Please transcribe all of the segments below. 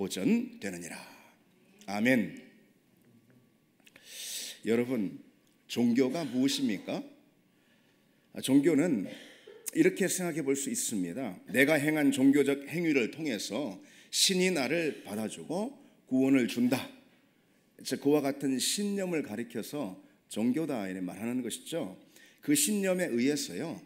보전되느니라. 아멘. 여러분, 종교가 무엇입니까? 종교는 이렇게 생각해 볼 수 있습니다. 내가 행한 종교적 행위를 통해서 신이 나를 받아주고 구원을 준다. 그와 같은 신념을 가리켜서 종교다 이렇게 말하는 것이죠. 그 신념에 의해서요,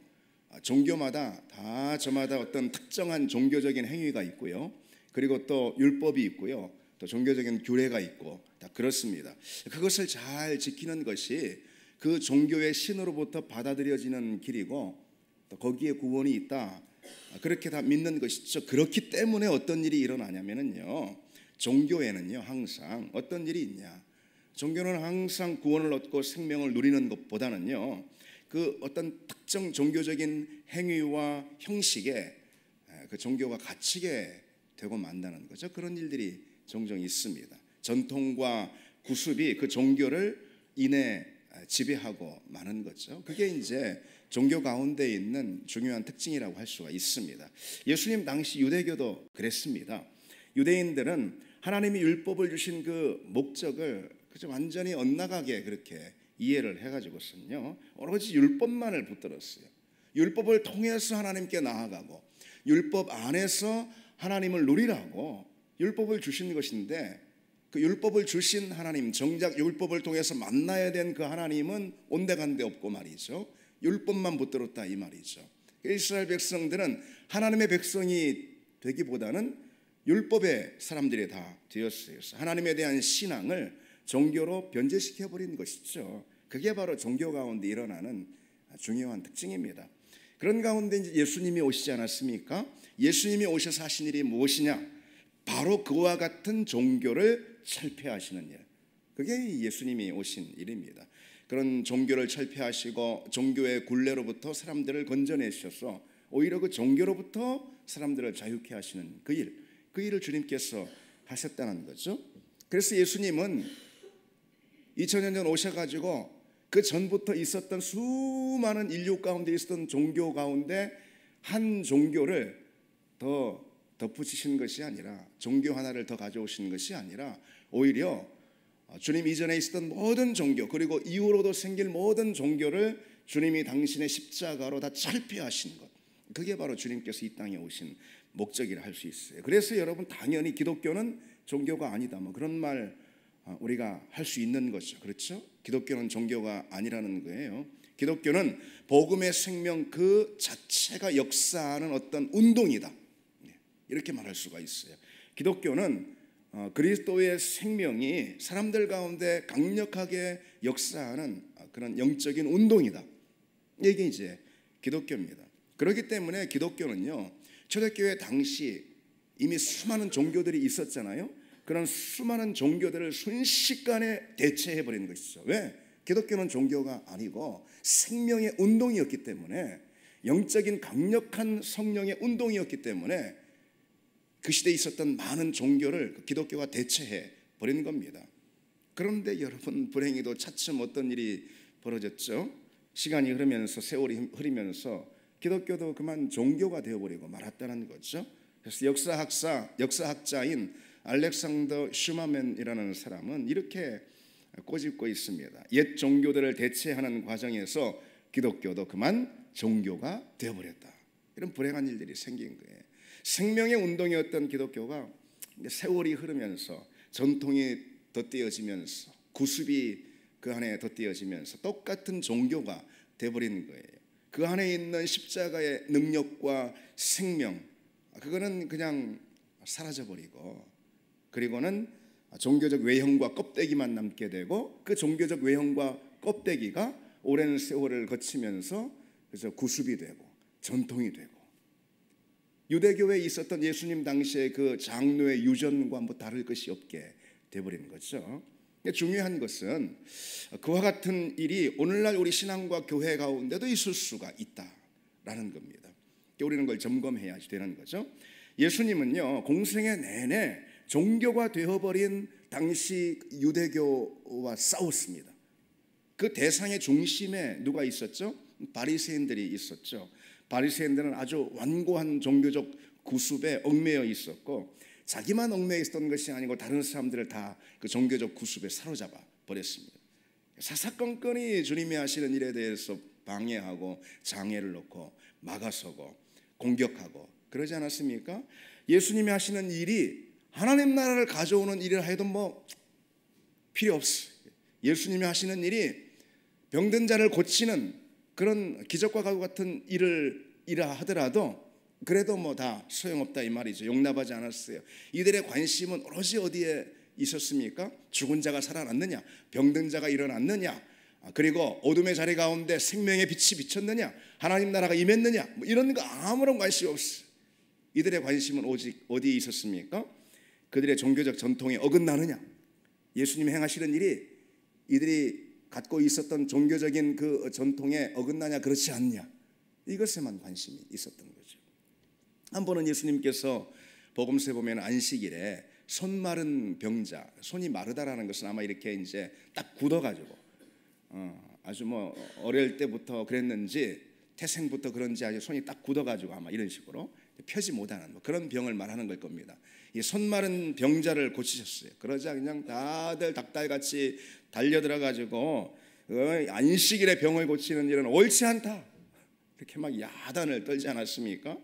종교마다 다 저마다 어떤 특정한 종교적인 행위가 있고요, 그리고 또 율법이 있고요, 또 종교적인 규례가 있고 다 그렇습니다. 그것을 잘 지키는 것이 그 종교의 신으로부터 받아들여지는 길이고 또 거기에 구원이 있다, 그렇게 다 믿는 것이죠. 그렇기 때문에 어떤 일이 일어나냐면요, 종교에는요 항상 어떤 일이 있냐, 종교는 항상 구원을 얻고 생명을 누리는 것보다는요 그 어떤 특정 종교적인 행위와 형식에 그 종교가 갇히게 되고 만다는 거죠. 그런 일들이 종종 있습니다. 전통과 구습이 그 종교를 인해 지배하고 마는 거죠. 그게 이제 종교 가운데 있는 중요한 특징이라고 할 수가 있습니다. 예수님 당시 유대교도 그랬습니다. 유대인들은 하나님이 율법을 주신 그 목적을 그저 완전히 엇나가게 그렇게 이해를 해가지고서는요 오로지 율법만을 붙들었어요. 율법을 통해서 하나님께 나아가고 율법 안에서 하나님을 누리라고 율법을 주신 것인데, 그 율법을 주신 하나님, 정작 율법을 통해서 만나야 된 그 하나님은 온데간데 없고 말이죠. 율법만 붙들었다 이 말이죠. 이스라엘 백성들은 하나님의 백성이 되기보다는 율법의 사람들이 다 되었어요. 하나님에 대한 신앙을 종교로 변제시켜버린 것이죠. 그게 바로 종교 가운데 일어나는 중요한 특징입니다. 그런 가운데 이제 예수님이 오시지 않았습니까? 예수님이 오셔서 하신 일이 무엇이냐? 바로 그와 같은 종교를 철폐하시는 일. 그게 예수님이 오신 일입니다. 그런 종교를 철폐하시고 종교의 굴레로부터 사람들을 건져내셔서 오히려 그 종교로부터 사람들을 자유케 하시는 그 일을 주님께서 하셨다는 거죠. 그래서 예수님은 2000년 전 오셔가지고 그 전부터 있었던 수많은 인류 가운데 있었던 종교 가운데 한 종교를 더 덧붙이신 것이 아니라, 종교 하나를 더 가져오신 것이 아니라 오히려 주님 이전에 있었던 모든 종교, 그리고 이후로도 생길 모든 종교를 주님이 당신의 십자가로 다 철폐하신 것, 그게 바로 주님께서 이 땅에 오신 목적이라 할 수 있어요. 그래서 여러분, 당연히 기독교는 종교가 아니다, 뭐 그런 말 우리가 할 수 있는 거죠. 그렇죠? 기독교는 종교가 아니라는 거예요. 기독교는 복음의 생명 그 자체가 역사하는 어떤 운동이다, 이렇게 말할 수가 있어요. 기독교는 그리스도의 생명이 사람들 가운데 강력하게 역사하는 그런 영적인 운동이다, 이게 이제 기독교입니다. 그렇기 때문에 기독교는요, 초대교회 당시 이미 수많은 종교들이 있었잖아요. 그런 수많은 종교들을 순식간에 대체해버리는 것이죠. 왜? 기독교는 종교가 아니고 생명의 운동이었기 때문에, 영적인 강력한 성령의 운동이었기 때문에 그 시대에 있었던 많은 종교를 기독교가 대체해 버린 겁니다. 그런데 여러분, 불행히도 차츰 어떤 일이 벌어졌죠. 시간이 흐르면서, 세월이 흐르면서 기독교도 그만 종교가 되어버리고 말았다는 거죠. 그래서 역사학자인 알렉산더 슈마맨이라는 사람은 이렇게 꼬집고 있습니다. 옛 종교들을 대체하는 과정에서 기독교도 그만 종교가 되어버렸다. 이런 불행한 일들이 생긴 거예요. 생명의 운동이었던 기독교가 세월이 흐르면서, 전통이 덧대어지면서, 구습이 그 안에 덧대어지면서 똑같은 종교가 되어버린 거예요. 그 안에 있는 십자가의 능력과 생명, 그거는 그냥 사라져버리고, 그리고는 종교적 외형과 껍데기만 남게 되고, 그 종교적 외형과 껍데기가 오랜 세월을 거치면서 그래서 구습이 되고 전통이 되고, 유대교회에 있었던 예수님 당시의 그 장로의 유전과 뭐 다를 것이 없게 되어버리는 거죠. 중요한 것은 그와 같은 일이 오늘날 우리 신앙과 교회 가운데도 있을 수가 있다라는 겁니다. 우리는 그걸 점검해야 되는 거죠. 예수님은요, 공생애 내내 종교가 되어버린 당시 유대교와 싸웠습니다. 그 대상의 중심에 누가 있었죠? 바리새인들이 있었죠. 바리새인들은 아주 완고한 종교적 구습에 얽매여 있었고, 자기만 얽매여 있었던 것이 아니고 다른 사람들을 다 그 종교적 구습에 사로잡아 버렸습니다. 사사건건이 주님이 하시는 일에 대해서 방해하고 장애를 놓고 막아서고 공격하고 그러지 않았습니까? 예수님이 하시는 일이 하나님 나라를 가져오는 일이라 해도 뭐 필요 없어요. 예수님이 하시는 일이 병든 자를 고치는 그런 기적과 가구 같은 일이라 하더라도 그래도 뭐 다 소용없다 이 말이죠. 용납하지 않았어요. 이들의 관심은 오로지 어디에 있었습니까? 죽은 자가 살아났느냐, 병든 자가 일어났느냐, 그리고 어둠의 자리 가운데 생명의 빛이 비쳤느냐, 하나님 나라가 임했느냐, 뭐 이런 거 아무런 관심이 없어요. 이들의 관심은 오직 어디에 있었습니까? 그들의 종교적 전통에 어긋나느냐, 예수님이 행하시는 일이 이들이 갖고 있었던 종교적인 그 전통에 어긋나냐 그렇지 않냐, 이것에만 관심이 있었던 거죠. 한 번은 예수님께서 복음서에 보면 안식일에 손 마른 병자, 손이 마르다라는 것은 아마 이렇게 이제 딱 굳어가지고 아주 뭐 어릴 때부터 그랬는지 태생부터 그런지 아주 손이 딱 굳어가지고 아마 이런 식으로 펴지 못하는 뭐 그런 병을 말하는 걸 겁니다. 이 손 마른 병자를 고치셨어요. 그러자 그냥 다들 닭달같이 달려들어가지고 안식일에 병을 고치는 일은 옳지 않다, 그렇게 막 야단을 떨지 않았습니까?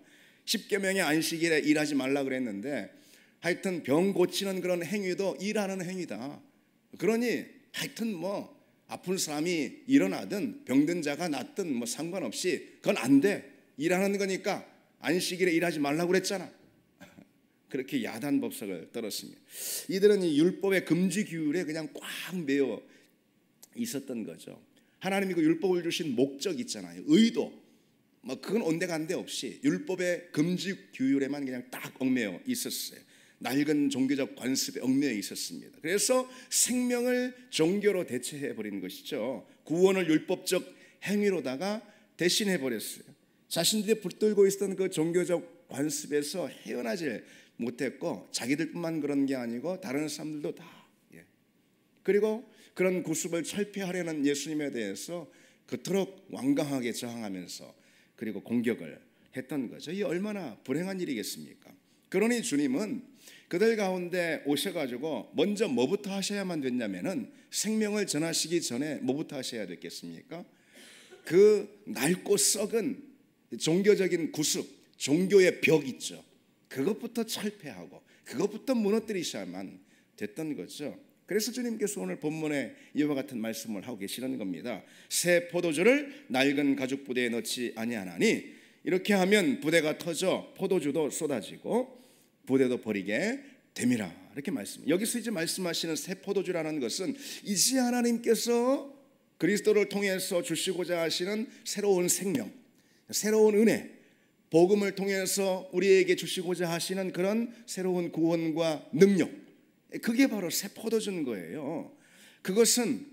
십계명의 안식일에 일하지 말라 그랬는데 하여튼 병 고치는 그런 행위도 일하는 행위다. 그러니 하여튼 뭐 아픈 사람이 일어나든 병든 자가 낫든 뭐 상관없이 그건 안 돼. 일하는 거니까 안식일에 일하지 말라고 그랬잖아. 그렇게 야단법석을 떨었습니다. 이들은 이 율법의 금지 규율에 그냥 꽉 매여 있었던 거죠. 하나님이 그 율법을 주신 목적 있잖아요. 의도. 뭐 그건 온데간데 없이 율법의 금지 규율에만 그냥 딱 얽매여 있었어요. 낡은 종교적 관습에 얽매여 있었습니다. 그래서 생명을 종교로 대체해 버린 것이죠. 구원을 율법적 행위로다가 대신해 버렸어요. 자신들이 붙들고 있었던 그 종교적 관습에서 헤어나질 못했고 자기들뿐만 그런 게 아니고 다른 사람들도 다. 그리고 그런 구습을 철폐하려는 예수님에 대해서 그토록 완강하게 저항하면서 그리고 공격을 했던 거죠. 이게 얼마나 불행한 일이겠습니까? 그러니 주님은 그들 가운데 오셔가지고 먼저 뭐부터 하셔야만 됐냐면은 생명을 전하시기 전에 뭐부터 하셔야 됐겠습니까? 그 낡고 썩은 종교적인 구습, 종교의 벽 있죠. 그것부터 철폐하고 그것부터 무너뜨리셔야만 됐던 거죠. 그래서 주님께서 오늘 본문에 이와 같은 말씀을 하고 계시는 겁니다. 새 포도주를 낡은 가죽 부대에 넣지 아니하나니 이렇게 하면 부대가 터져 포도주도 쏟아지고 부대도 버리게 됨이라. 이렇게 말씀. 여기서 이제 말씀하시는 새 포도주라는 것은 이제 하나님께서 그리스도를 통해서 주시고자 하시는 새로운 생명, 새로운 은혜, 복음을 통해서 우리에게 주시고자 하시는 그런 새로운 구원과 능력, 그게 바로 새 포도주인 거예요. 그것은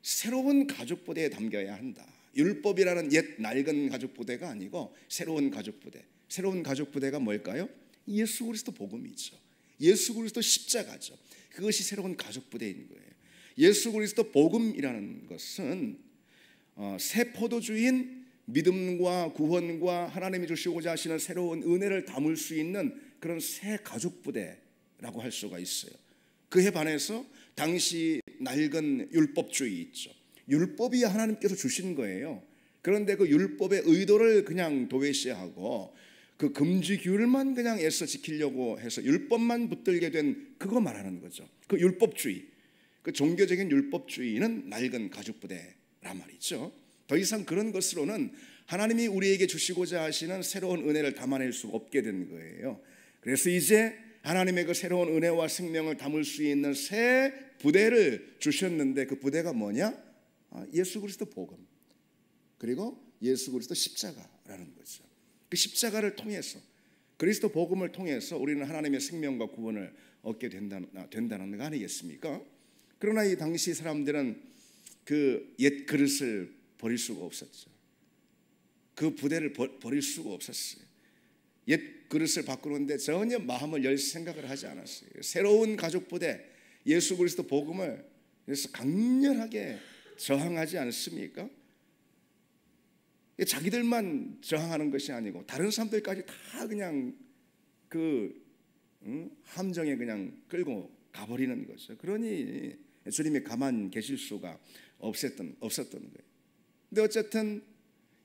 새로운 가죽 부대에 담겨야 한다. 율법이라는 옛 낡은 가죽 부대가 아니고 새로운 가죽 부대. 새로운 가죽 부대가 뭘까요? 예수 그리스도 복음이죠. 예수 그리스도 십자가죠. 그것이 새로운 가죽 부대인 거예요. 예수 그리스도 복음이라는 것은 새 포도주인 믿음과 구원과 하나님이 주시고자 하시는 새로운 은혜를 담을 수 있는 그런 새 가죽 부대라고 할 수가 있어요. 그에 반해서 당시 낡은 율법주의 있죠. 율법이 하나님께서 주신 거예요. 그런데 그 율법의 의도를 그냥 도외시하고 그 금지 규율만 그냥 애써 지키려고 해서 율법만 붙들게 된 그거 말하는 거죠. 그 율법주의, 그 종교적인 율법주의는 낡은 가죽 부대란 말이죠. 더 이상 그런 것으로는 하나님이 우리에게 주시고자 하시는 새로운 은혜를 담아낼 수 없게 된 거예요. 그래서 이제 하나님의 그 새로운 은혜와 생명을 담을 수 있는 새 부대를 주셨는데 그 부대가 뭐냐? 예수 그리스도 복음, 그리고 예수 그리스도 십자가라는 거죠. 그 십자가를 통해서, 그리스도 복음을 통해서 우리는 하나님의 생명과 구원을 얻게 된다는 거 아니겠습니까? 그러나 이 당시 사람들은 그 옛 그릇을 버릴 수가 없었죠. 그 부대를 버릴 수가 없었어요. 옛 그릇을 바꾸는데 전혀 마음을 열 생각을 하지 않았어요. 새로운 가족 부대 예수 그리스도 복음을 그래서 강렬하게 저항하지 않습니까? 자기들만 저항하는 것이 아니고 다른 사람들까지 다 그냥 그 함정에 그냥 끌고 가버리는 거죠. 그러니 주님이 가만 계실 수가 없었던 거예요. 근데 어쨌든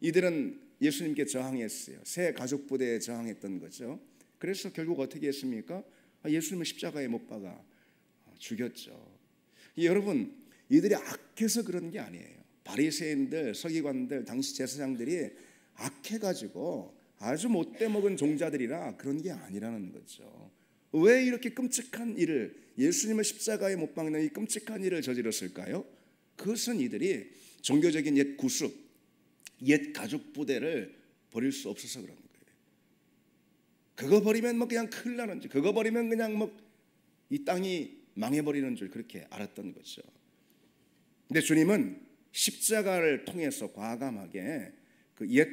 이들은 예수님께 저항했어요. 새 가족 부대에 저항했던 거죠. 그래서 결국 어떻게 했습니까? 예수님을 십자가에 못 박아 죽였죠. 여러분, 이들이 악해서 그런 게 아니에요. 바리새인들, 서기관들, 당시 제사장들이 악해가지고 아주 못돼 먹은 종자들이라 그런 게 아니라는 거죠. 왜 이렇게 끔찍한 일을, 예수님을 십자가에 못 박는 이 끔찍한 일을 저질렀을까요? 그것은 이들이 종교적인 옛 구습, 옛 가족 부대를 버릴 수 없어서 그런 거예요. 그거 버리면 뭐 그냥 큰일 나는 줄, 그거 버리면 그냥 뭐 이 땅이 망해버리는 줄 그렇게 알았던 거죠. 근데 주님은 십자가를 통해서 과감하게 그 옛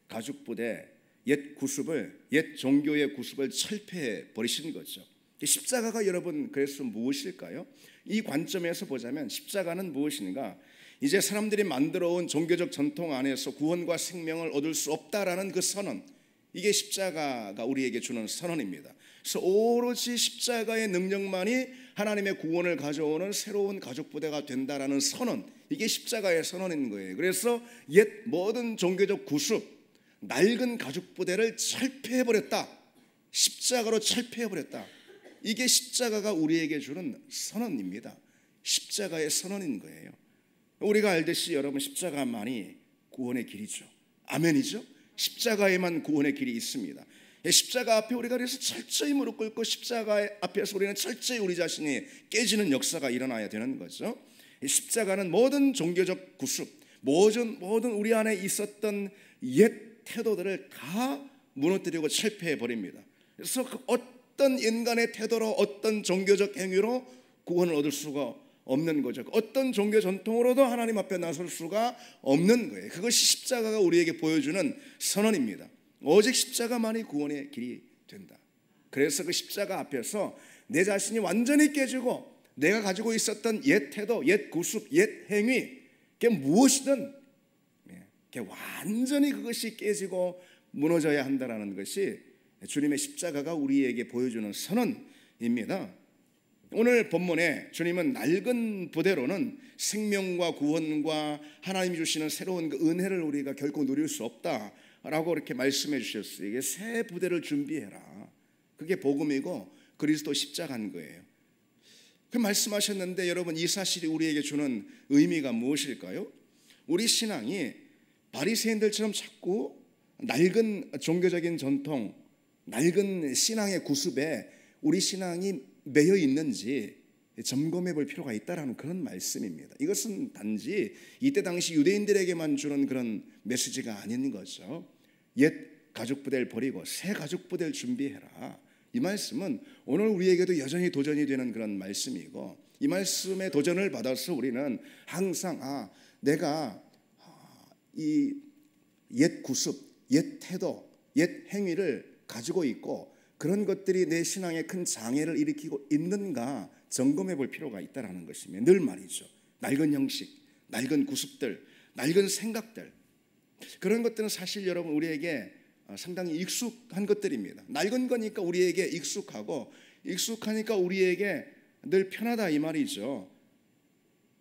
가족 부대, 옛 구습을, 옛 종교의 구습을 철폐해 버리신 거죠. 십자가가 여러분 그래서 무엇일까요? 이 관점에서 보자면 십자가는 무엇인가? 이제 사람들이 만들어온 종교적 전통 안에서 구원과 생명을 얻을 수 없다라는 그 선언, 이게 십자가가 우리에게 주는 선언입니다. 그래서 오로지 십자가의 능력만이 하나님의 구원을 가져오는 새로운 가족 부대가 된다라는 선언, 이게 십자가의 선언인 거예요. 그래서 옛 모든 종교적 구습, 낡은 가족 부대를 철폐해버렸다, 십자가로 철폐해버렸다. 이게 십자가가 우리에게 주는 선언입니다. 십자가의 선언인 거예요. 우리가 알듯이 여러분, 십자가만이 구원의 길이죠. 아멘이죠. 십자가에만 구원의 길이 있습니다. 십자가 앞에 우리가 그래서 철저히 무릎 꿇고 십자가 앞에서 우리는 철저히 우리 자신이 깨지는 역사가 일어나야 되는 거죠. 십자가는 모든 종교적 구습, 모든 우리 안에 있었던 옛 태도들을 다 무너뜨리고 철폐해 버립니다. 그래서 그 어떤 인간의 태도로, 어떤 종교적 행위로 구원을 얻을 수가 없는 거죠. 어떤 종교 전통으로도 하나님 앞에 나설 수가 없는 거예요. 그것이 십자가가 우리에게 보여주는 선언입니다. 오직 십자가만이 구원의 길이 된다. 그래서 그 십자가 앞에서 내 자신이 완전히 깨지고 내가 가지고 있었던 옛 태도, 옛 구습, 옛 행위, 그게 무엇이든 그게 완전히 그것이 깨지고 무너져야 한다는 것이 주님의 십자가가 우리에게 보여주는 선언입니다. 오늘 본문에 주님은 낡은 부대로는 생명과 구원과 하나님이 주시는 새로운 그 은혜를 우리가 결코 누릴 수 없다라고 이렇게 말씀해 주셨어요. 이게 새 부대를 준비해라. 그게 복음이고 그리스도 십자가인 거예요. 그 말씀하셨는데 여러분, 이 사실이 우리에게 주는 의미가 무엇일까요? 우리 신앙이 바리새인들처럼 자꾸 낡은 종교적인 전통, 낡은 신앙의 구습에 우리 신앙이 매여 있는지 점검해 볼 필요가 있다라는 그런 말씀입니다. 이것은 단지 이때 당시 유대인들에게만 주는 그런 메시지가 아닌 거죠. 옛 가족 부대를 버리고 새 가족 부대를 준비해라. 이 말씀은 오늘 우리에게도 여전히 도전이 되는 그런 말씀이고, 이 말씀의 도전을 받아서 우리는 항상 내가 이 옛 구습, 옛 태도, 옛 행위를 가지고 있고 그런 것들이 내 신앙에 큰 장애를 일으키고 있는가 점검해 볼 필요가 있다는 것이며, 늘 말이죠. 낡은 형식, 낡은 구습들, 낡은 생각들, 그런 것들은 사실 여러분 우리에게 상당히 익숙한 것들입니다. 낡은 거니까 우리에게 익숙하고, 익숙하니까 우리에게 늘 편하다 이 말이죠.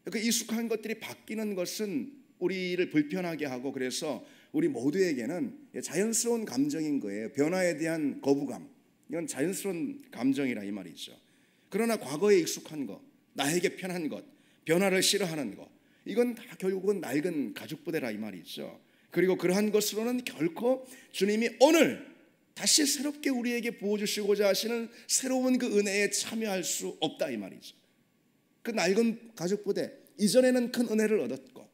그 익숙한 것들이 바뀌는 것은 우리를 불편하게 하고, 그래서 우리 모두에게는 자연스러운 감정인 거예요. 변화에 대한 거부감, 이건 자연스러운 감정이라 이 말이죠. 그러나 과거에 익숙한 것, 나에게 편한 것, 변화를 싫어하는 것, 이건 다 결국은 낡은 가족 부대라 이 말이죠. 그리고 그러한 것으로는 결코 주님이 오늘 다시 새롭게 우리에게 부어주시고자 하시는 새로운 그 은혜에 참여할 수 없다 이 말이죠. 그 낡은 가족 부대, 이전에는 큰 은혜를 얻었고,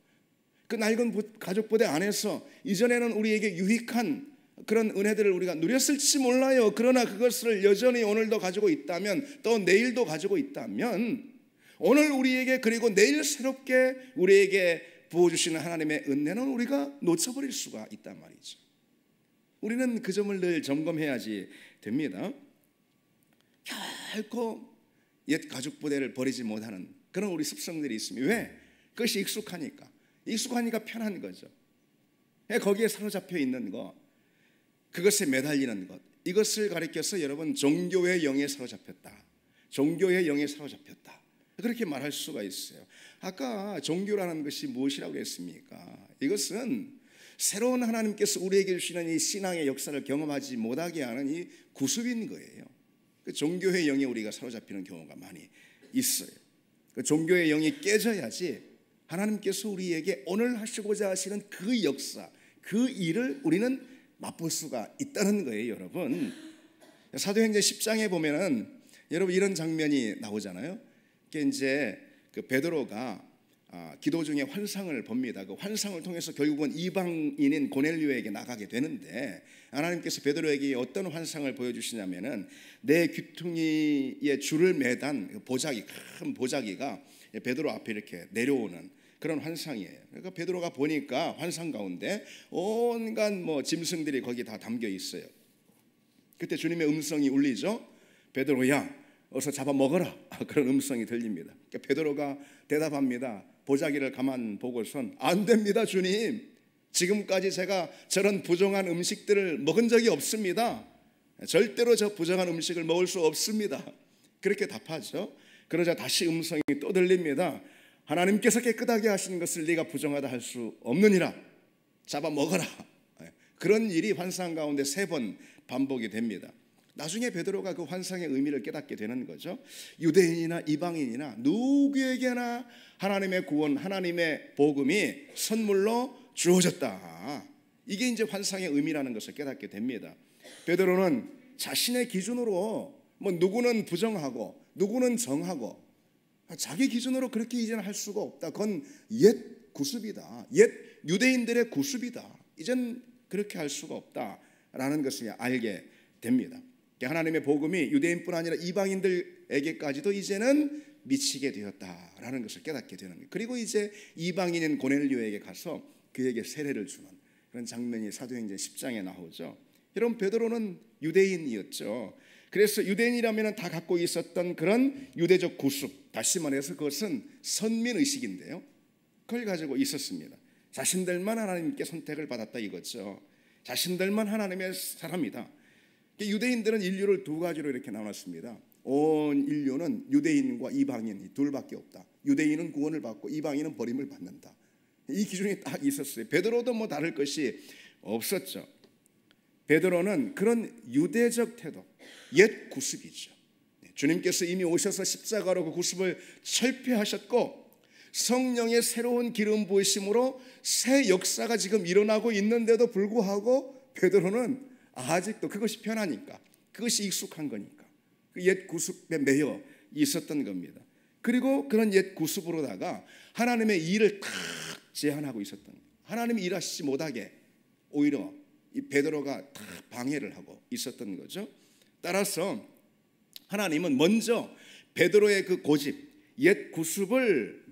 그 낡은 가족 부대 안에서 이전에는 우리에게 유익한 그런 은혜들을 우리가 누렸을지 몰라요. 그러나 그것을 여전히 오늘도 가지고 있다면, 또 내일도 가지고 있다면, 오늘 우리에게 그리고 내일 새롭게 우리에게 부어주시는 하나님의 은혜는 우리가 놓쳐버릴 수가 있단 말이죠. 우리는 그 점을 늘 점검해야지 됩니다. 결코 옛 가족 부대를 버리지 못하는 그런 우리 습성들이 있습니다. 왜? 그것이 익숙하니까 편한 거죠. 거기에 사로잡혀 있는 것, 그것에 매달리는 것, 이것을 가리켜서 여러분 종교의 영에 사로잡혔다. 종교의 영에 사로잡혔다. 그렇게 말할 수가 있어요. 아까 종교라는 것이 무엇이라고 했습니까? 이것은 새로운 하나님께서 우리에게 주시는 이 신앙의 역사를 경험하지 못하게 하는 이 구습인 거예요. 그 종교의 영에 우리가 사로잡히는 경우가 많이 있어요. 그 종교의 영이 깨져야지 하나님께서 우리에게 오늘 하시고자 하시는 그 역사, 그 일을 우리는 맛볼 수가 있다는 거예요, 여러분. 사도행전 10장에 보면은 여러분 이런 장면이 나오잖아요. 그게 이제 그 베드로가 기도 중에 환상을 봅니다. 그 환상을 통해서 결국은 이방인인 고넬료에게 나가게 되는데 하나님께서 베드로에게 어떤 환상을 보여주시냐면은 내 귀퉁이에 줄을 매단 보자기, 큰 보자기가 베드로 앞에 이렇게 내려오는 그런 환상이에요. 그러니까 베드로가 보니까 환상 가운데 온갖 짐승들이 거기 다 담겨 있어요. 그때 주님의 음성이 울리죠. 베드로야, 어서 잡아 먹어라. 그런 음성이 들립니다. 그러니까 베드로가 대답합니다. 보자기를 가만 보고선 안 됩니다, 주님. 지금까지 제가 저런 부정한 음식들을 먹은 적이 없습니다. 절대로 저 부정한 음식을 먹을 수 없습니다. 그렇게 답하죠. 그러자 다시 음성이 또 들립니다. 하나님께서 깨끗하게 하시는 것을 네가 부정하다 할 수 없느니라. 잡아 먹어라. 그런 일이 환상 가운데 3번 반복이 됩니다. 나중에 베드로가 그 환상의 의미를 깨닫게 되는 거죠. 유대인이나 이방인이나 누구에게나 하나님의 구원, 하나님의 복음이 선물로 주어졌다. 이게 이제 환상의 의미라는 것을 깨닫게 됩니다. 베드로는 자신의 기준으로 누구는 부정하고 누구는 정하고 자기 기준으로 그렇게 이제는 할 수가 없다. 그건 옛 구습이다. 옛 유대인들의 구습이다. 이젠 그렇게 할 수가 없다라는 것을 알게 됩니다. 하나님의 복음이 유대인뿐 아니라 이방인들에게까지도 이제는 미치게 되었다라는 것을 깨닫게 되는 거예요. 그리고 이제 이방인인 고넬료에게 가서 그에게 세례를 주는 그런 장면이 사도행전 10장에 나오죠. 여러분 베드로는 유대인이었죠. 그래서 유대인이라면 다 갖고 있었던 그런 유대적 구습, 다시 말해서 그것은 선민의식인데요, 그걸 가지고 있었습니다. 자신들만 하나님께 선택을 받았다 이거죠. 자신들만 하나님의 사람이다. 유대인들은 인류를 2가지로 이렇게 나눴습니다. 온 인류는 유대인과 이방인 둘밖에 없다. 유대인은 구원을 받고 이방인은 버림을 받는다. 이 기준이 딱 있었어요. 베드로도 다를 것이 없었죠. 베드로는 그런 유대적 태도, 옛 구습이죠. 주님께서 이미 오셔서 십자가로 그 구습을 철폐하셨고 성령의 새로운 기름 부으심으로 새 역사가 지금 일어나고 있는데도 불구하고 베드로는 아직도 그것이 편하니까, 그것이 익숙한 거니까 그 옛 구습에 매여 있었던 겁니다. 그리고 그런 옛 구습으로다가 하나님의 일을 탁 제한하고 있었던 거예요. 하나님이 일하시지 못하게 오히려 이 베드로가 다 방해를 하고 있었던 거죠. 따라서 하나님은 먼저 베드로의 그 고집, 옛 구습을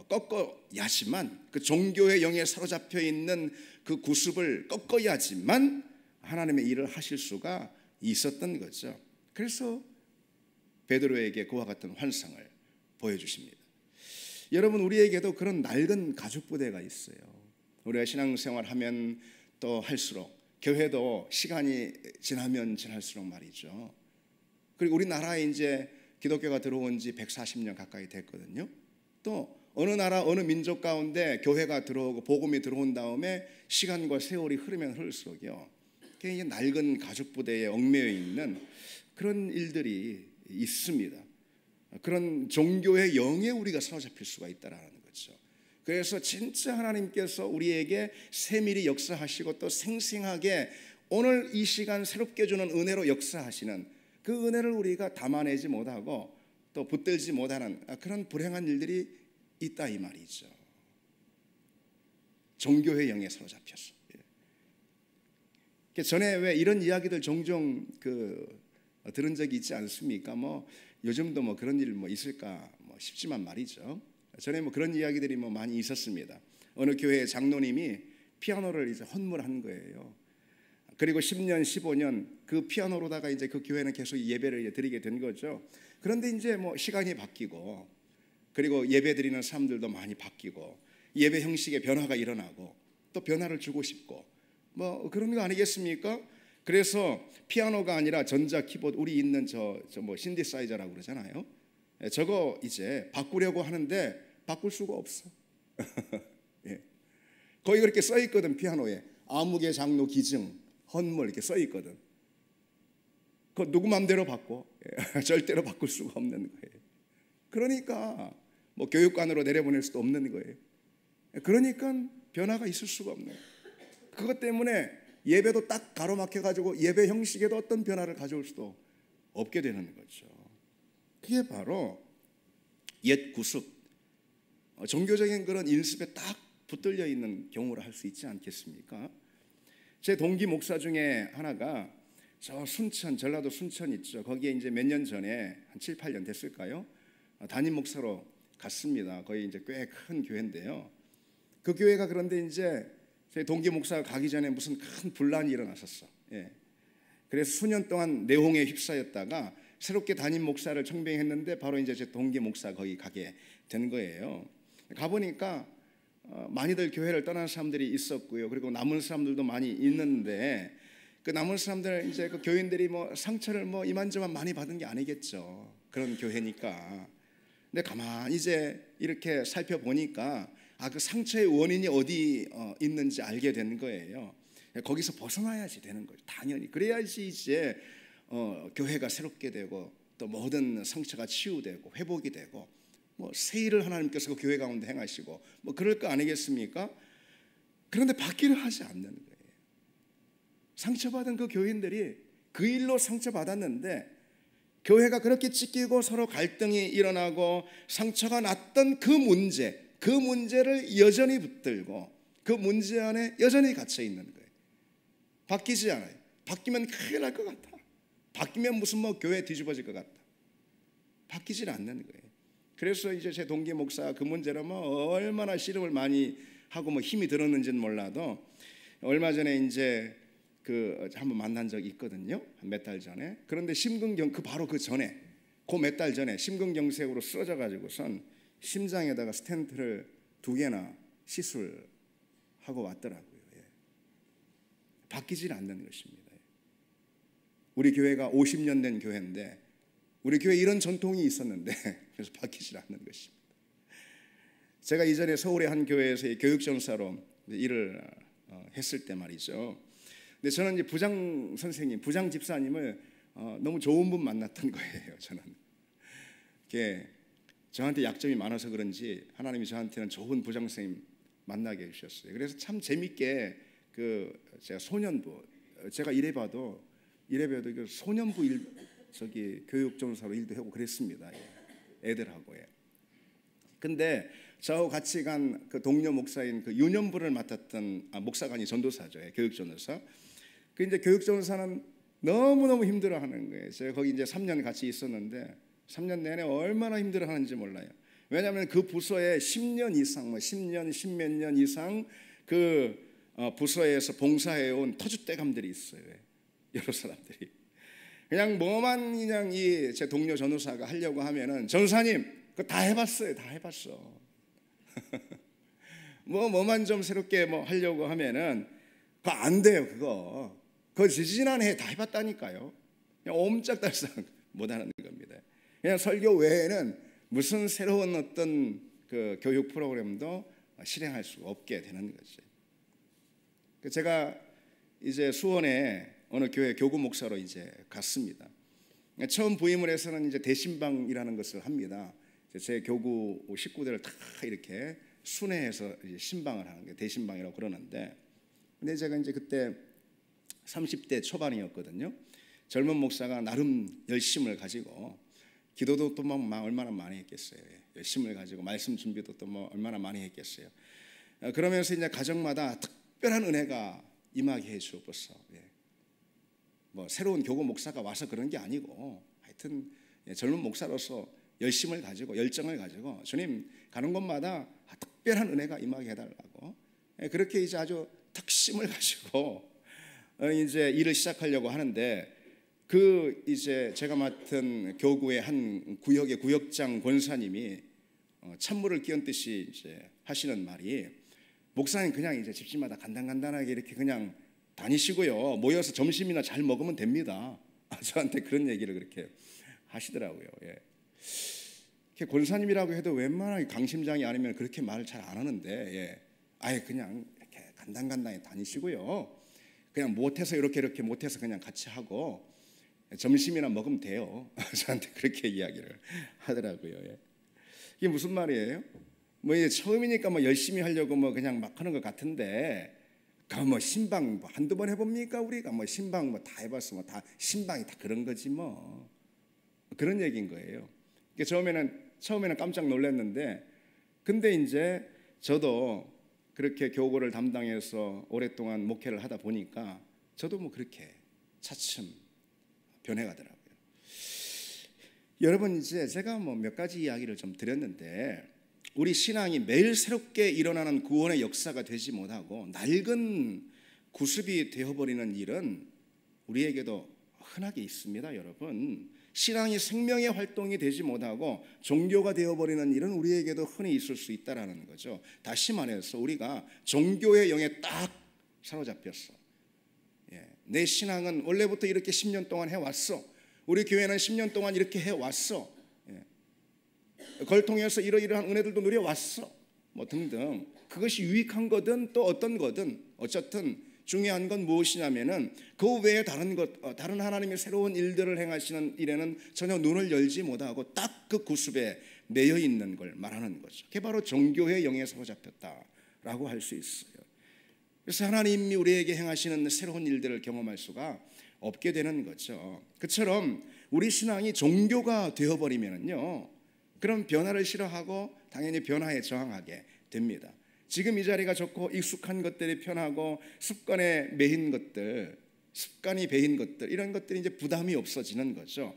꺾어야지만, 그 종교의 영에 사로잡혀 있는 그 구습을 꺾어야지만 하나님의 일을 하실 수가 있었던 거죠. 그래서 베드로에게 그와 같은 환상을 보여주십니다. 여러분, 우리에게도 그런 낡은 가죽 부대가 있어요. 우리가 신앙생활하면 또 할수록, 교회도 시간이 지나면 지날수록 말이죠. 그리고 우리나라에 이제 기독교가 들어온 지 140년 가까이 됐거든요. 또 어느 나라 어느 민족 가운데 교회가 들어오고 복음이 들어온 다음에 시간과 세월이 흐르면 흐를수록요, 이게 낡은 가죽 부대에 얽매여 있는 그런 일들이 있습니다. 그런 종교의 영에 우리가 사로잡힐 수가 있다라는 거죠. 그래서 진짜 하나님께서 우리에게 세밀히 역사하시고 또 생생하게 오늘 이 시간 새롭게 주는 은혜로 역사하시는 그 은혜를 우리가 담아내지 못하고 또 붙들지 못하는 그런 불행한 일들이 있다 이 말이죠. 종교의 영에 사로잡혔어. 전에 왜 이런 이야기들 종종 들은 적이 있지 않습니까? 요즘도 그런 일 있을까 싶지만 말이죠. 전에 그런 이야기들이 많이 있었습니다. 어느 교회의 장로님이 피아노를 이제 헌물한 거예요. 그리고 10년, 15년 그 피아노로다가 이제 그 교회는 계속 예배를 드리게 된 거죠. 그런데 이제 시간이 바뀌고, 그리고 예배 드리는 사람들도 많이 바뀌고, 예배 형식의 변화가 일어나고, 또 변화를 주고 싶고, 그런 거 아니겠습니까? 그래서 피아노가 아니라 전자 키보드, 우리 있는 뭐 신디사이저라고 그러잖아요. 저거 이제 바꾸려고 하는데 바꿀 수가 없어. 예. 거기 그렇게 써 있거든. 피아노에 아무개 장로 기증 헌물 이렇게 써 있거든. 그거 누구 맘대로 바꿔? 절대로 바꿀 수가 없는 거예요. 그러니까 뭐 교육관으로 내려보낼 수도 없는 거예요. 그러니까 변화가 있을 수가 없는 거예요. 그것 때문에 예배도 딱 가로막혀가지고 예배 형식에도 어떤 변화를 가져올 수도 없게 되는 거죠. 그게 바로 옛 구습, 종교적인 그런 인습에 딱 붙들려 있는 경우를 할 수 있지 않겠습니까? 제 동기 목사 중에 하나가 저 순천, 전라도 순천 있죠. 거기에 이제 몇 년 전에 한 7, 8년 됐을까요? 담임 목사로 갔습니다. 거의 이제 꽤 큰 교회인데요. 그 교회가 그런데 이제 제 동기 목사가 가기 전에 무슨 큰 분란이 일어났었어. 예. 그래서 수년 동안 내홍에 휩싸였다가 새롭게 담임 목사를 청빙했는데 바로 이제 제 동기 목사 거기 가게 된 거예요. 가보니까 많이들 교회를 떠난 사람들이 있었고요. 그리고 남은 사람들도 많이 있는데 그 남은 사람들 이제 그 교인들이 뭐 상처를 뭐 이만저만 많이 받은 게 아니겠죠. 그런 교회니까. 근데 가만히 이제 이렇게 살펴보니까 그 상처의 원인이 어디 있는지 알게 되는 거예요. 거기서 벗어나야지 되는 거죠. 당연히 그래야지 이제 교회가 새롭게 되고 또 모든 상처가 치유되고 회복이 되고 뭐 새 일을 하나님께서 그 교회 가운데 행하시고 뭐 그럴 거 아니겠습니까? 그런데 받기를 하지 않는 거예요. 상처받은 그 교인들이 그 일로 상처받았는데 교회가 그렇게 찢기고 서로 갈등이 일어나고 상처가 났던 그 문제를 여전히 붙들고 그 문제 안에 여전히 갇혀 있는 거예요. 바뀌지 않아요. 바뀌면 큰일 날 것 같아. 바뀌면 무슨 뭐 교회 뒤집어질 것 같다. 바뀌질 않는 거예요. 그래서 이제 제 동기 목사가 그 문제로 뭐 얼마나 씨름을 많이 하고 뭐 힘이 들었는지는 몰라도 얼마 전에 이제 그 한번 만난 적이 있거든요. 몇 달 전에. 그런데 심근경 바로 그 전에 그 몇 달 전에 심근경색으로 쓰러져 가지고선 심장에다가 스텐트를 2개나 시술하고 왔더라고요. 예. 바뀌질 않는 것입니다. 우리 교회가 50년 된 교회인데 우리 교회에 이런 전통이 있었는데 그래서 바뀌질 않는 것입니다. 제가 이전에 서울의 한 교회에서 교육전사로 일을 했을 때 말이죠. 근데 저는 이제 부장 선생님, 부장 집사님을 너무 좋은 분 만났던 거예요. 저는 이게 저한테 약점이 많아서 그런지 하나님이 저한테는 좋은 부장 선생님 만나게 해주셨어요. 그래서 참 재밌게 제가 소년부, 제가 이래봐도 그 소년부 교육전사로 일도 하고 그랬습니다. 예. 애들하고. 예. 근데 저하고 같이 간 그 동료 목사인 그 유년부를 맡았던 목사가 아니 전도사죠. 예. 교육전도사. 그 이제 교육전도사는 너무너무 힘들어하는 거예요. 제가 거기 이제 3년 같이 있었는데 3년 내내 얼마나 힘들어하는지 몰라요. 왜냐하면 그 부서에 10년 이상, 뭐 10년, 10몇 년 이상 그 부서에서 봉사해온 터줏대감들이 있어요. 여러 사람들이. 그냥 뭐만 그냥 제 동료 전도사가 하려고 하면은 전도사님 그거 다 해봤어요. 다 해봤어. 뭐만 좀 새롭게 뭐 하려고 하면은 그거 안 돼요. 그거 지지난해 다 해봤다니까요. 그냥 옴짝달싹 못하는 겁니다. 그냥 설교 외에는 무슨 새로운 어떤 그 교육 프로그램도 실행할 수 없게 되는 거죠. 제가 이제 수원에 어느 교회 교구 목사로 이제 갔습니다. 처음 부임을 해서는 이제 대신방이라는 것을 합니다. 제 교구 식구들을 다 이렇게 순회해서 이제 신방을 하는 게 대신방이라고 그러는데, 근데 제가 이제 그때 30대 초반이었거든요. 젊은 목사가 나름 열심을 가지고 기도도 또 막 얼마나 많이 했겠어요. 열심을 가지고 말씀 준비도 또 뭐 얼마나 많이 했겠어요. 그러면서 이제 가정마다 특별한 은혜가 임하게 해 주었어. 뭐 새로운 교구 목사가 와서 그런 게 아니고 하여튼 젊은 목사로서 열심을 가지고 열정을 가지고 주님 가는 곳마다 특별한 은혜가 임하게 해달라고 그렇게 이제 아주 특심을 가지고 이제 일을 시작하려고 하는데, 그 이제 제가 맡은 교구의 한 구역의 구역장 권사님이 찬물을 끼얹듯이 이제 하시는 말이, 목사님 그냥 이제 집집마다 간단하게 이렇게 그냥 다니시고요. 모여서 점심이나 잘 먹으면 됩니다. 저한테 그런 얘기를 그렇게 하시더라고요. 예. 권사님이라고 해도 웬만하게 강심장이 아니면 그렇게 말을 잘 안 하는데, 예. 아예 그냥 이렇게 간당간당히 다니시고요. 그냥 못해서 이렇게 못해서 그냥 같이 하고 점심이나 먹으면 돼요. 저한테 그렇게 이야기를 하더라고요. 예. 이게 무슨 말이에요? 뭐 이제 처음이니까 뭐 열심히 하려고 뭐 그냥 막 하는 것 같은데, 뭐 신방 뭐 한두 번 해봅니까? 우리가 뭐 신방 뭐 다 해봤어, 뭐 다 신방이 다 그런 거지 뭐, 그런 얘기인 거예요. 처음에는 깜짝 놀랐는데, 근데 이제 저도 그렇게 교구를 담당해서 오랫동안 목회를 하다 보니까 저도 뭐 그렇게 차츰 변해가더라고요. 여러분, 이제 제가 뭐 몇 가지 이야기를 좀 드렸는데, 우리 신앙이 매일 새롭게 일어나는 구원의 역사가 되지 못하고 낡은 구습이 되어버리는 일은 우리에게도 흔하게 있습니다. 여러분, 신앙이 생명의 활동이 되지 못하고 종교가 되어버리는 일은 우리에게도 흔히 있을 수 있다라는 거죠. 다시 말해서 우리가 종교의 영에 딱 사로잡혔어. 예, 내 신앙은 원래부터 이렇게 10년 동안 해왔어. 우리 교회는 10년 동안 이렇게 해왔어. 그걸 통해서 이러이러한 은혜들도 누려왔어, 뭐 등등. 그것이 유익한 거든 또 어떤 거든 어쨌든 중요한 건 무엇이냐면은 그 외에 다른 하나님의 새로운 일들을 행하시는 일에는 전혀 눈을 열지 못하고 딱 그 구습에 매여 있는 걸 말하는 거죠. 그게 바로 종교의 영에 사로잡혔다라고 할 수 있어요. 그래서 하나님이 우리에게 행하시는 새로운 일들을 경험할 수가 없게 되는 거죠. 그처럼 우리 신앙이 종교가 되어버리면은요, 그런 변화를 싫어하고 당연히 변화에 저항하게 됩니다. 지금 이 자리가 좋고 익숙한 것들이 편하고 습관이 배인 것들 이런 것들이 이제 부담이 없어지는 거죠.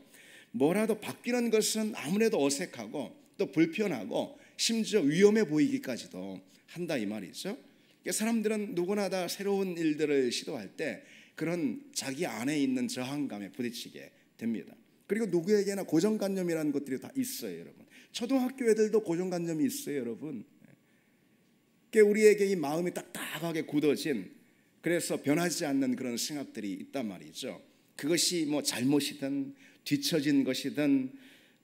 뭐라도 바뀌는 것은 아무래도 어색하고 또 불편하고 심지어 위험해 보이기까지도 한다 이 말이죠. 사람들은 누구나 다 새로운 일들을 시도할 때 그런 자기 안에 있는 저항감에 부딪히게 됩니다. 그리고 누구에게나 고정관념이라는 것들이 다 있어요, 여러분. 초등학교 애들도 고정관념이 있어요, 여러분. 우리에게 이 마음이 딱딱하게 굳어진, 그래서 변하지 않는 그런 생각들이 있단 말이죠. 그것이 뭐 잘못이든 뒤처진 것이든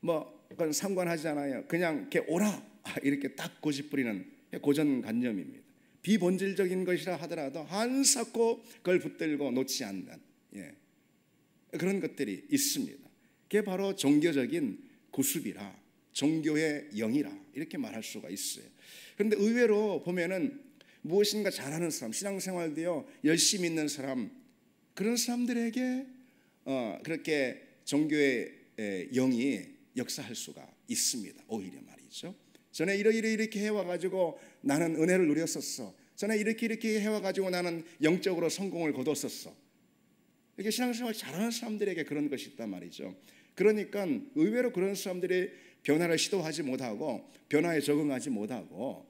뭐 그건 상관하지 않아요. 그냥 이렇게 오라 이렇게 딱 고집부리는 고정관념입니다. 비본질적인 것이라 하더라도 한사코 그걸 붙들고 놓지 않는, 그런 것들이 있습니다. 그게 바로 종교적인 구습이라, 종교의 영이라 이렇게 말할 수가 있어요. 그런데 의외로 보면은 무엇인가 잘하는 사람, 신앙생활도요 열심히 있는 사람, 그런 사람들에게 그렇게 종교의 영이 역사할 수가 있습니다. 오히려 말이죠. 전에 이렇게 해와가지고 나는 은혜를 누렸었어. 전에 이렇게 해와가지고 나는 영적으로 성공을 거뒀었어. 이렇게 신앙생활 잘하는 사람들에게 그런 것이 있단 말이죠. 그러니까 의외로 그런 사람들이 변화를 시도하지 못하고 변화에 적응하지 못하고,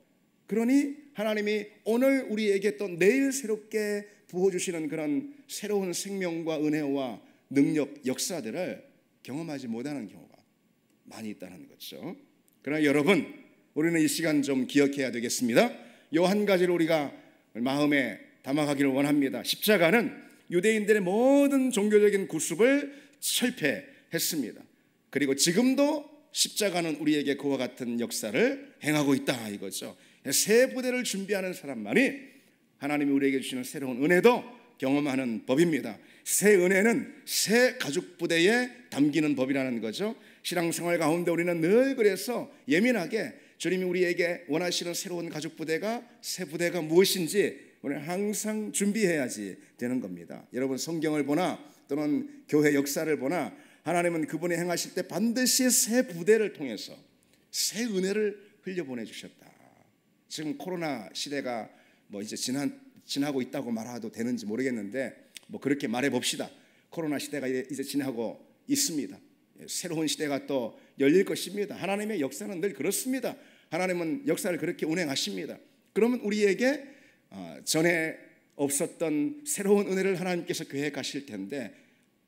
그러니 하나님이 오늘 우리에게 또 내일 새롭게 부어주시는 그런 새로운 생명과 은혜와 능력, 역사들을 경험하지 못하는 경우가 많이 있다는 거죠. 그러나 여러분, 우리는 이 시간 좀 기억해야 되겠습니다. 요 한 가지를 우리가 마음에 담아가기를 원합니다. 십자가는 유대인들의 모든 종교적인 구습을 철폐했습니다. 그리고 지금도 십자가는 우리에게 그와 같은 역사를 행하고 있다 이거죠. 새 부대를 준비하는 사람만이 하나님이 우리에게 주시는 새로운 은혜도 경험하는 법입니다. 새 은혜는 새 가죽 부대에 담기는 법이라는 거죠. 신앙생활 가운데 우리는 늘 그래서 예민하게 주님이 우리에게 원하시는 새로운 가죽 부대가, 새 부대가 무엇인지 우리는 항상 준비해야지 되는 겁니다. 여러분, 성경을 보나 또는 교회 역사를 보나 하나님은 그분이 행하실 때 반드시 새 부대를 통해서 새 은혜를 흘려보내 주셨다. 지금 코로나 시대가 뭐 이제 지나고 있다고 말해도 되는지 모르겠는데 뭐 그렇게 말해 봅시다. 코로나 시대가 이제 지나고 있습니다. 새로운 시대가 또 열릴 것입니다. 하나님의 역사는 늘 그렇습니다. 하나님은 역사를 그렇게 운행하십니다. 그러면 우리에게 전에 없었던 새로운 은혜를 하나님께서 교회에 가실 텐데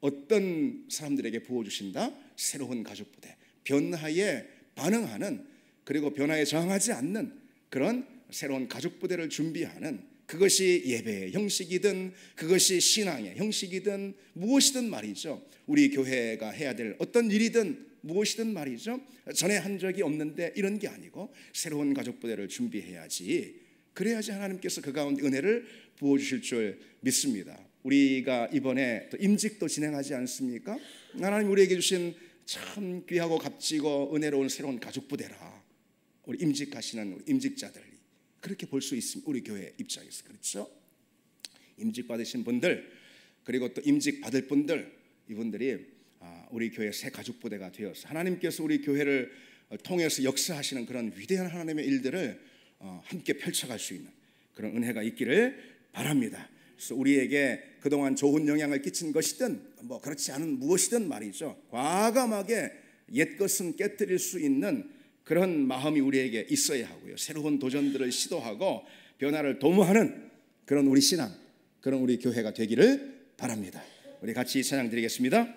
어떤 사람들에게 부어주신다? 새로운 가족부대, 변화에 반응하는, 그리고 변화에 저항하지 않는 그런 새로운 가족부대를 준비하는 그것이 예배의 형식이든 그것이 신앙의 형식이든 무엇이든 말이죠. 우리 교회가 해야 될 어떤 일이든 무엇이든 말이죠. 전에 한 적이 없는데 이런 게 아니고 새로운 가족 부대를 준비해야지. 그래야지 하나님께서 그 가운데 은혜를 부어주실 줄 믿습니다. 우리가 이번에 또 임직도 진행하지 않습니까? 하나님 우리에게 주신 참 귀하고 값지고 은혜로운 새로운 가족 부대라. 우리 임직하시는 우리 임직자들 그렇게 볼 수 있습니다. 우리 교회 입장에서 그렇죠. 임직 받으신 분들 그리고 또 임직 받을 분들 이분들이 우리 교회 새 가족 부대가 되어서 하나님께서 우리 교회를 통해서 역사하시는 그런 위대한 하나님의 일들을 함께 펼쳐갈 수 있는 그런 은혜가 있기를 바랍니다. 그래서 우리에게 그동안 좋은 영향을 끼친 것이든 뭐 그렇지 않은 무엇이든 말이죠. 과감하게 옛것은 깨뜨릴 수 있는 그런 마음이 우리에게 있어야 하고요. 새로운 도전들을 시도하고 변화를 도모하는 그런 우리 신앙, 그런 우리 교회가 되기를 바랍니다. 우리 같이 찬양 드리겠습니다.